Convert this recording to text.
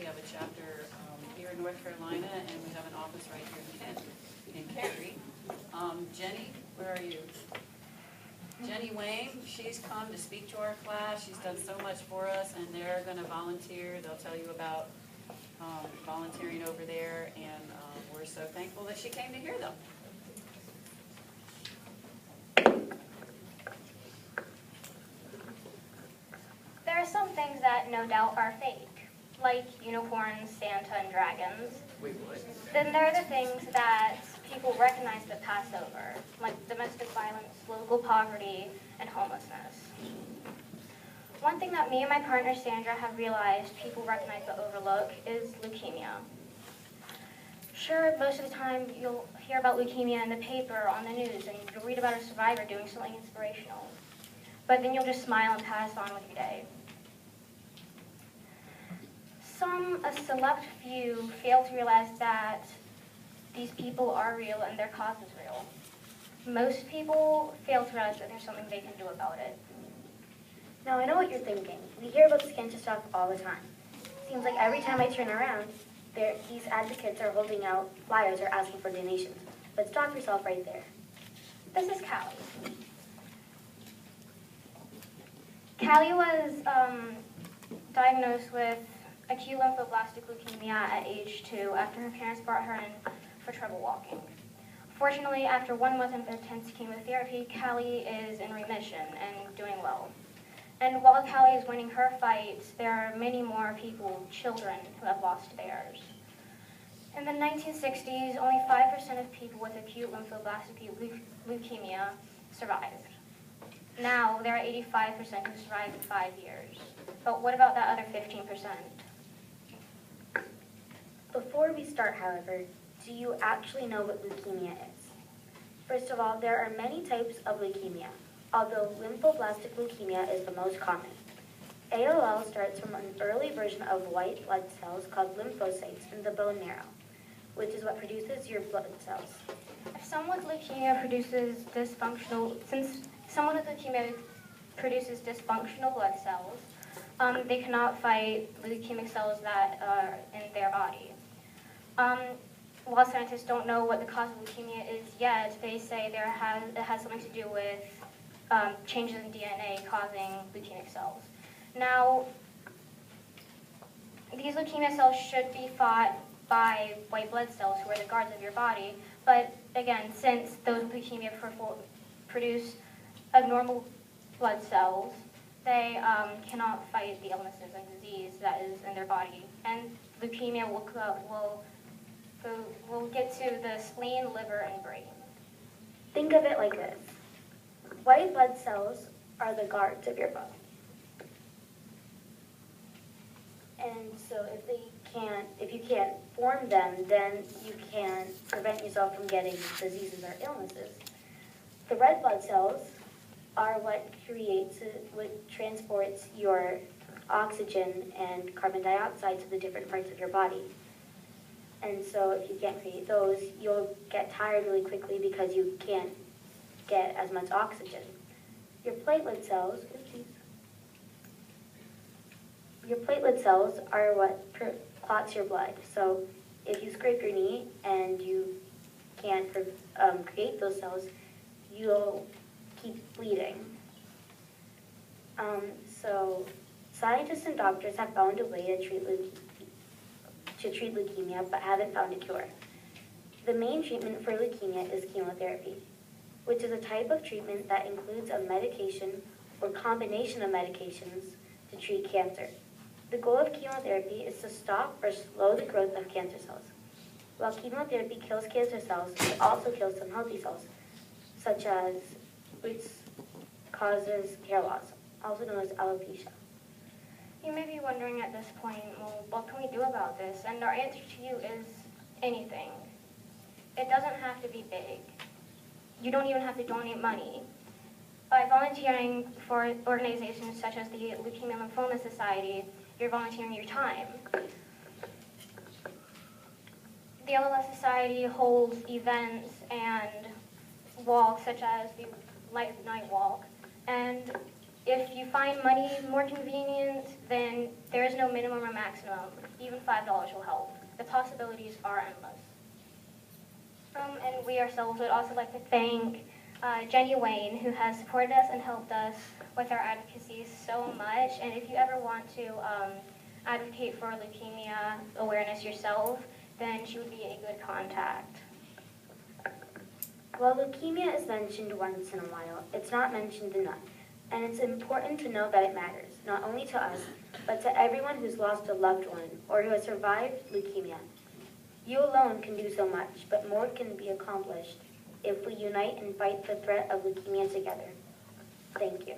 We have a chapter here in North Carolina, and we have an office right here in Cary. Jenny, where are you? Jenny Wayne, she's come to speak to our class. She's done so much for us, and they're going to volunteer. They'll tell you about volunteering over there, and we're so thankful that she came to hear them. There are some things that no doubt are fake, like unicorns, Santa, and dragons. Wait, what? Then there are the things that people recognize but pass over, like domestic violence, local poverty, and homelessness. One thing that me and my partner Sandra have realized people recognize but overlook is leukemia. Sure, most of the time you'll hear about leukemia in the paper, on the news, and you'll read about a survivor doing something inspirational. But then you'll just smile and pass on with your day. A select few fail to realize that these people are real and their cause is real. Most people fail to realize that there's something they can do about it. Now I know what you're thinking. We hear about this cancer stuff all the time. Seems like every time I turn around, these advocates are holding out flyers or asking for donations. But stop yourself right there. This is Callie. Callie was diagnosed with acute lymphoblastic leukemia at age 2 after her parents brought her in for trouble walking. Fortunately, after 1 month of intense chemotherapy, Callie is in remission and doing well. And while Callie is winning her fights, there are many more people, children, who have lost theirs. In the 1960s, only 5% of people with acute lymphoblastic leukemia survived. Now, there are 85% who survive in 5 years. But what about that other 15%? Before we start, however, do you actually know what leukemia is? First of all, there are many types of leukemia, although lymphoblastic leukemia is the most common. ALL starts from an early version of white blood cells called lymphocytes in the bone marrow, which is what produces your blood cells. If someone with leukemia produces dysfunctional blood cells, they cannot fight leukemic cells that are in their body. While scientists don't know what the cause of leukemia is yet, they say it has something to do with changes in DNA causing leukemic cells. Now, these leukemia cells should be fought by white blood cells, who are the guards of your body, but again, since those leukemia produce abnormal blood cells, they cannot fight the illnesses and disease that is in their body, and leukemia will get to the spleen, liver, and brain. Think of it like this. White blood cells are the guards of your body. And so if you can't form them, then you can prevent yourself from getting diseases or illnesses. The red blood cells are what transports your oxygen and carbon dioxide to the different parts of your body. And so if you can't create those, you'll get tired really quickly because you can't get as much oxygen. Your platelet cells, are what clots your blood. So if you scrape your knee and you can't create those cells, you'll keep bleeding. So scientists and doctors have found a way to treat leukemia, but haven't found a cure. The main treatment for leukemia is chemotherapy, which is a type of treatment that includes a medication or combination of medications to treat cancer. The goal of chemotherapy is to stop or slow the growth of cancer cells. While chemotherapy kills cancer cells, it also kills some healthy cells, such as which causes hair loss, also known as alopecia. You may be wondering at this point, well, what can we do about this? And our answer to you is anything. It doesn't have to be big. You don't even have to donate money. By volunteering for organizations such as the Leukemia and Lymphoma Society, you're volunteering your time. The LLS Society holds events and walks such as the Light Night Walk. And if you find money more convenient, then there's is no minimum or maximum. Even $5 will help. The possibilities are endless. And we ourselves would also like to thank Jenny Wayne, who has supported us and helped us with our advocacy so much. And if you ever want to advocate for leukemia awareness yourself, then she would be a good contact. While leukemia is mentioned once in a while, it's not mentioned enough. And it's important to know that it matters, not only to us, but to everyone who's lost a loved one or who has survived leukemia. You alone can do so much, but more can be accomplished if we unite and fight the threat of leukemia together. Thank you.